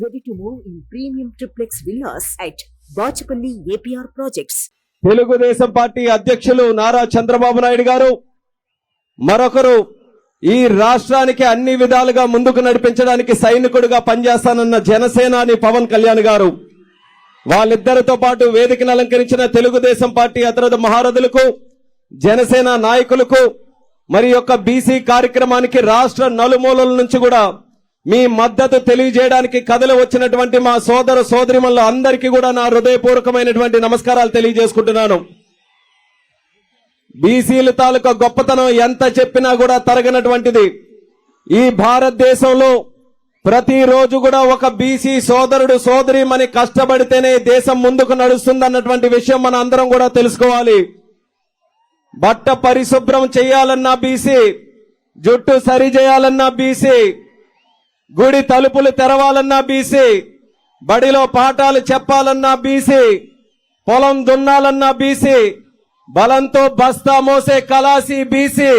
Ready to move in premium triplex villas at Bachapalli APR projects. Telugu Desam party అధ్యక్షులు నారా చంద్రబాబు నాయుడు గారు మరొకరు ఈ రాష్ట్రానికి అన్ని విధాలుగా ముందుకు నడిపించడానికి సైనికుడిగా పనిచేస్తానన్న జనసేనాని పవన్ కళ్యాణ్ గారు వాళ్ళిద్దరితో పాటు వేదికను అలంకరించిన తెలుగుదేశం పార్టీ అతిరథ మహారథులకు జనసేన నాయకులకు మరి యొక్క బీసీ కార్యక్రమానికి రాష్ట్ర నలుమూలల నుంచి కూడా మీ మద్దతు తెలియజేయడానికి కథలు వచ్చినటువంటి మా సోదర సోదరిమణులు అందరికీ కూడా నా హృదయపూర్వకమైనటువంటి నమస్కారాలు తెలియజేసుకుంటున్నాను. బీసీల తాలూకా గొప్పతనం ఎంత చెప్పినా కూడా తరగనటువంటిది. ఈ భారతదేశంలో ప్రతిరోజు కూడా ఒక బీసీ సోదరుడు సోదరిమణి కష్టపడితేనే దేశం ముందుకు నడుస్తుందన్నటువంటి విషయం మన అందరం కూడా తెలుసుకోవాలి. బట్ట పరిశుభ్రం చేయాలన్నా బీసీ, జుట్టు సరి చేయాలన్నా బీసీ, గుడి తలుపులు తెరవాలన్నా బీసీ, బడిలో పాఠాలు చెప్పాలన్నా బీసీ, పొలం దున్నాలన్నా బీసీ, బలంతో బస్తా మోసే కలాసి బీసీ,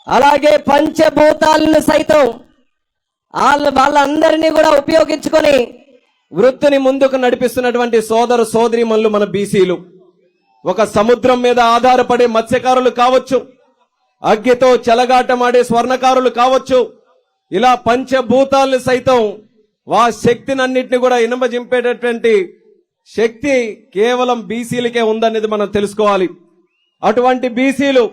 అలాగే పంచభూతాలను సైతం వాళ్ళందరినీ కూడా ఉపయోగించుకొని వృత్తిని ముందుకు నడిపిస్తున్నటువంటి సోదర సోదరీమణులు మన బీసీలు. ఒక సముద్రం మీద ఆధారపడే మత్స్యకారులు కావచ్చు, అగ్గితో చెలగాటమాడే స్వర్ణకారులు కావచ్చు, ఇలా పంచభూతాలను సైతం శక్తిని అన్నింటినీ కూడా ఇనుమజింపేటటువంటి శక్తి కేవలం బీసీలకే ఉందనేది మనం తెలుసుకోవాలి. అటువంటి బీసీలు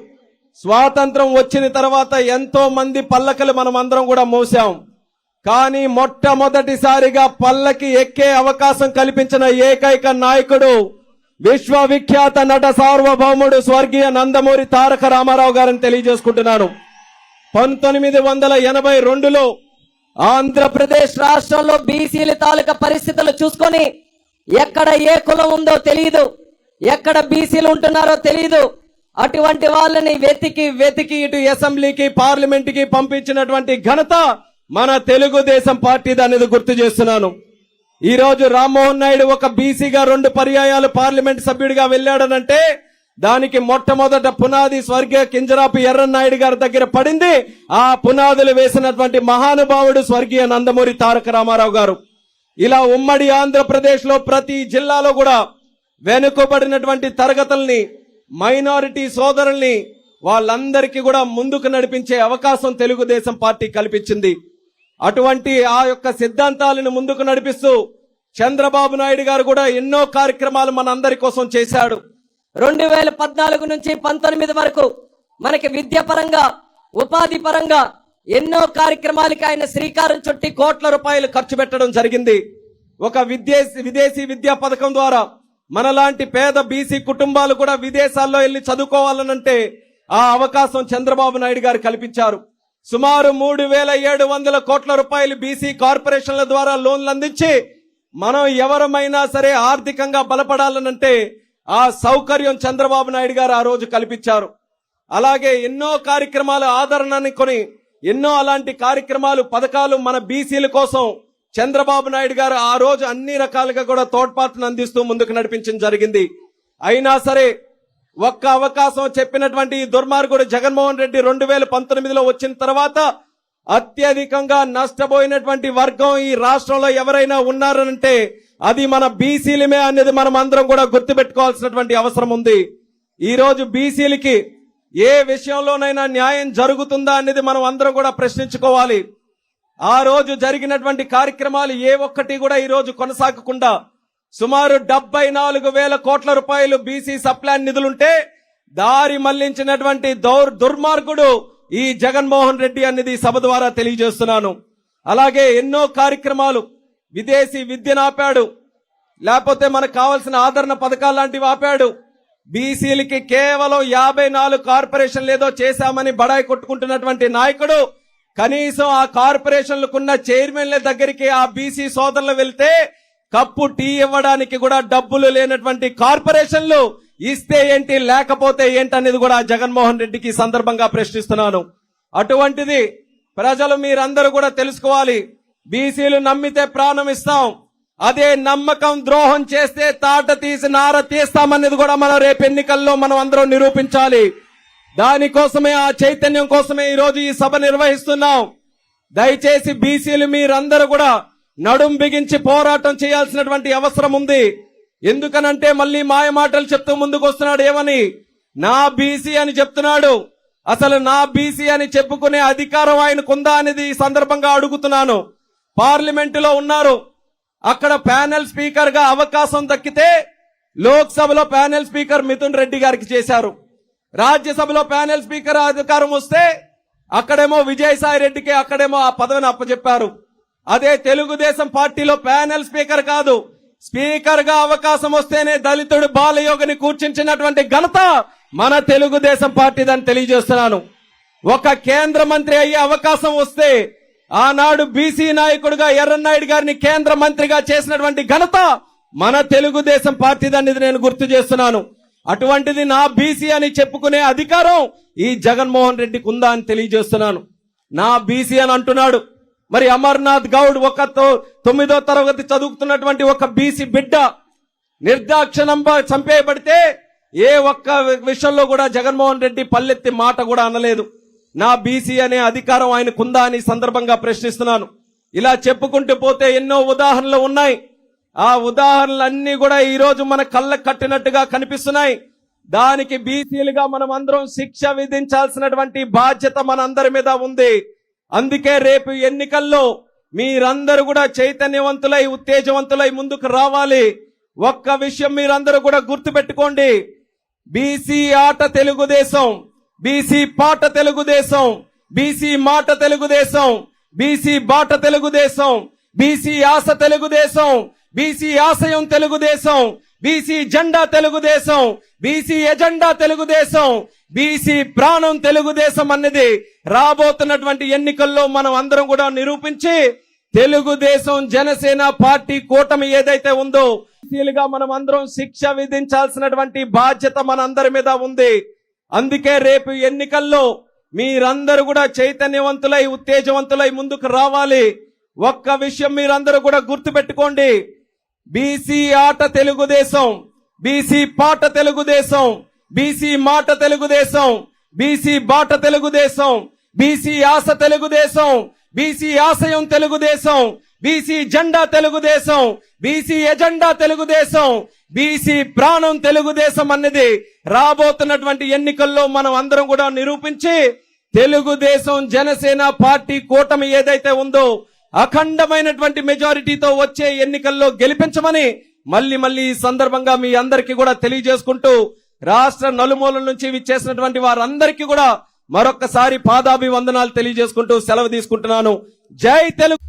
స్వాతంత్రం వచ్చిన తర్వాత ఎంతో మంది పల్లకలు మనం అందరం కూడా మోసాం. కానీ మొట్టమొదటిసారిగా పల్లకి ఎక్కే అవకాశం కల్పించిన ఏకైక నాయకుడు విశ్వవిఖ్యాత నట సార్వభౌముడు స్వర్గీయ నందమూరి తారక రామారావు గారిని తెలియజేసుకుంటున్నాను. 1982లో ఆంధ్రప్రదేశ్ రాష్ట్రంలో బీసీల తాలూకా పరిస్థితులు చూసుకొని ఎక్కడ ఏ కులం ఉందో తెలియదు, ఎక్కడ బీసీలు ఉంటున్నారో తెలియదు. అటువంటి వాళ్ళని వెతికి ఇటు అసెంబ్లీకి పార్లమెంట్ కి పంపించినటువంటి ఘనత మన తెలుగుదేశం పార్టీది అనేది గుర్తు చేస్తున్నాను. ఈ రోజు రామ్మోహన్ నాయుడు ఒక బీసీగా 2 పర్యాయాలు పార్లమెంట్ సభ్యుడిగా వెళ్ళాడనంటే దానికి మొట్టమొదట పునాది స్వర్గీయ కింజరాపు ఎర్రన్నాయుడు గారి దగ్గర పడింది. ఆ పునాదులు వేసినటువంటి మహానుభావుడు స్వర్గీయ నందమూరి తారక రామారావు గారు. ఇలా ఉమ్మడి ఆంధ్రప్రదేశ్ లో ప్రతి జిల్లాలో కూడా వెనుకబడినటువంటి తరగతుల్ని, మైనారిటీ సోదరుల్ని వాళ్ళందరికీ కూడా ముందుకు నడిపించే అవకాశం తెలుగుదేశం పార్టీ కల్పించింది. అటువంటి ఆ యొక్క సిద్ధాంతాలను ముందుకు నడిపిస్తూ చంద్రబాబు నాయుడు గారు కూడా ఎన్నో కార్యక్రమాలు మన అందరి కోసం చేశాడు. 2014 నుంచి 19 వరకు మనకి విద్య పరంగా, ఉపాధి పరంగా ఎన్నో కార్యక్రమాలకి ఆయన శ్రీకారం చుట్టి కోట్ల రూపాయలు ఖర్చు పెట్టడం జరిగింది. ఒక విదేశీ విద్యా పథకం ద్వారా మనలాంటి పేద బీసీ కుటుంబాలు కూడా విదేశాల్లో వెళ్లి చదువుకోవాలనంటే ఆ అవకాశం చంద్రబాబు నాయుడు గారు కల్పించారు. సుమారు 3700 కోట్ల రూపాయలు బీసీ కార్పొరేషన్ల ద్వారా లోన్లు అందించి మనం ఎవరమైనా సరే ఆర్థికంగా బలపడాలనంటే ఆ సౌకర్యం చంద్రబాబు నాయుడు గారు ఆ రోజు కల్పించారు. అలాగే ఎన్నో కార్యక్రమాలు ఆదరణని కొని ఎన్నో అలాంటి కార్యక్రమాలు, పథకాలు మన బీసీల కోసం చంద్రబాబు నాయుడు గారు ఆ రోజు అన్ని రకాలుగా కూడా తోడ్పాటును అందిస్తూ ముందుకు నడిపించడం జరిగింది. అయినా సరే ఒక్క అవకాశం చెప్పినటువంటి దుర్మార్గుడు జగన్మోహన్ రెడ్డి 2019లో వచ్చిన తర్వాత అత్యధికంగా నష్టపోయినటువంటి వర్గం ఈ రాష్ట్రంలో ఎవరైనా ఉన్నారనంటే అది మన బీసీలమే అనేది మనం అందరం కూడా గుర్తుపెట్టుకోవాల్సినటువంటి అవసరం ఉంది. ఈ రోజు బీసీలకి ఏ విషయంలోనైనా న్యాయం జరుగుతుందా అనేది మనం అందరం కూడా ప్రశ్నించుకోవాలి. ఆ రోజు జరిగినటువంటి కార్యక్రమాలు ఏ ఒక్కటి కూడా ఈ రోజు కొనసాగకుండా సుమారు 74,000 కోట్ల రూపాయలు బీసీ సప్లాన్ నిధులుంటే దారి మళ్లించినటువంటి దుర్మార్గుడు ఈ జగన్మోహన్ రెడ్డి అనేది సభ ద్వారా తెలియజేస్తున్నాను. అలాగే ఎన్నో కార్యక్రమాలు, విదేశీ విద్యను ఆపాడు, లేకపోతే మనకు కావాల్సిన ఆదరణ పథకాలు లాంటివి ఆపాడు. బీసీలకి కేవలం 54 కార్పొరేషన్లు ఏదో చేశామని బడాయి కొట్టుకుంటున్నటువంటి నాయకుడు కనీసం ఆ కార్పొరేషన్లకున్న చైర్మన్ల దగ్గరికి ఆ బీసీ సోదరులు వెళ్తే కప్పు టీ ఇవ్వడానికి కూడా డబ్బులు లేనటువంటి కార్పొరేషన్లు ఇస్తే ఏంటి, లేకపోతే ఏంటనేది కూడా జగన్మోహన్ రెడ్డికి సందర్భంగా ప్రశ్నిస్తున్నాను. అటువంటిది ప్రజలు మీరందరూ కూడా తెలుసుకోవాలి. బీసీలు నమ్మితే ప్రాణం ఇస్తాం, అదే నమ్మకం ద్రోహం చేస్తే తాట తీసి నార తీస్తామనేది కూడా మనం రేపు ఎన్నికల్లో మనం అందరం నిరూపించాలి. దానికోసమే, ఆ చైతన్యం కోసమే ఈ రోజు ఈ సభ నిర్వహిస్తున్నాం. దయచేసి బీసీలు మీరందరూ కూడా నడుం బిగించి పోరాటం చేయాల్సినటువంటి అవసరం ఉంది. ఎందుకనంటే మళ్ళీ మాయ మాటలు చెప్తూ ముందుకు వస్తున్నాడు. ఏమని? నా బీసీ అని చెప్తున్నాడు. అసలు నా బీసీ అని చెప్పుకునే అధికారం ఆయనకుందా అనేది ఈ సందర్భంగా అడుగుతున్నాను. పార్లమెంటులో ఉన్నారు, అక్కడ ప్యానెల్ స్పీకర్ గా అవకాశం దక్కితే లోక్సభలో ప్యానెల్ స్పీకర్ మిథున్ రెడ్డి గారికి చేశారు. రాజ్యసభలో ప్యానెల్ స్పీకర్ అధికారం వస్తే అక్కడేమో విజయసాయి రెడ్డికి అక్కడేమో ఆ పదవిని అప్పచెప్పారు. అదే తెలుగుదేశం పార్టీలో ప్యానెల్ స్పీకర్ కాదు, స్పీకర్ గా అవకాశం వస్తేనే దళితుడు బాలయోగిని కూర్చుంచినటువంటి ఘనత మన తెలుగుదేశం పార్టీదని తెలియజేస్తున్నాను. ఒక కేంద్ర మంత్రి అయ్యే అవకాశం వస్తే ఆనాడు బీసీ నాయకుడిగా ఎర్రన్నాయుడు గారిని కేంద్ర మంత్రిగా చేసినటువంటి ఘనత మన తెలుగుదేశం పార్టీదనేది నేను గుర్తు చేస్తున్నాను. అటువంటిది నా బీసీ అని చెప్పుకునే అధికారం ఈ జగన్మోహన్ రెడ్డికి ఉందా అని తెలియజేస్తున్నాను. నా బీసీ అని అంటున్నాడు. మరి అమర్నాథ్ గౌడ్ 9వ తరగతి చదువుతున్నటువంటి ఒక బీసీ బిడ్డ నిర్దాక్షిణంగా చంపేయబడితే ఏ ఒక్క విషయంలో కూడా జగన్మోహన్ రెడ్డి పల్లెత్తి మాట కూడా అనలేదు. నా బీసీ అనే అధికారం ఆయనకుందా అని సందర్భంగా ప్రశ్నిస్తున్నాను. ఇలా చెప్పుకుంటూ పోతే ఎన్నో ఉదాహరణలు ఉన్నాయి. ఆ ఉదాహరణలన్నీ కూడా ఈ రోజు మన కళ్ళకు కట్టినట్టుగా కనిపిస్తున్నాయి. దానికి బీసీలుగా మనం అందరం శిక్ష విధించాల్సినటువంటి బాధ్యత మనందరి మీద ఉంది. అందుకే రేపు ఎన్నికల్లో మీరందరూ కూడా చైతన్యవంతులై ఉత్తేజవంతులై ముందుకు రావాలి. ఒక్క విషయం మీరందరూ కూడా గుర్తుపెట్టుకోండి. బీసీ ఆట తెలుగుదేశం, బీసీ పాట తెలుగుదేశం, బీసీ మాట తెలుగుదేశం, బీసీ బాట తెలుగుదేశం, బీసీ ఆశ తెలుగుదేశం, బీసీ ఆశయం తెలుగుదేశం, బీసీ జెండా Telugu Desam, BC agenda Telugu Desam, BC ప్రాణం తెలుగుదేశం అన్నది రాబోతున్నటువంటి ఎన్నికల్లో మనం అందరం కూడా నిరూపించి తెలుగుదేశం జనసేన పార్టీ కూటమి ఏదైతే ఉందో బీసీలుగా మనం అందరం శిక్ష విధించాల్సినటువంటి బాధ్యత మనందరి మీద ఉంది. అందుకే రేపు ఎన్నికల్లో మీరందరూ కూడా చైతన్యవంతులై ఉత్తేజవంతులై ముందుకు రావాలి. ఒక్క విషయం మీరందరూ కూడా గుర్తుపెట్టుకోండి. బీసీ ఆట తెలుగుదేశం, బీసీ పాట తెలుగుదేశం, బీసీ మాట తెలుగుదేశం, బీసీ బాట తెలుగుదేశం, బీసీ ఆశ తెలుగుదేశం, బీసీ ఆశయం తెలుగుదేశం, బీసీ జెండా Telugu Desam, BC agenda Telugu Desam, BC ప్రాణం తెలుగుదేశం అన్నది రాబోతున్నటువంటి ఎన్నికల్లో మనం అందరం కూడా నిరూపించి తెలుగుదేశం జనసేన పార్టీ కూటమి ఏదైతే ఉందో అఖండమైనటువంటి మెజారిటీతో వచ్చే ఎన్నికల్లో గెలిపించమని మళ్ళీ ఈ సందర్భంగా మీ అందరికీ కూడా తెలియజేసుకుంటూ రాష్ట్ర నలుమూలల నుంచి విచ్చేసినటువంటి వారందరికీ కూడా మరొక్కసారి పాదాభివందనాలు తెలియజేసుకుంటూ సెలవు తీసుకుంటున్నాను. జై తెలుగు.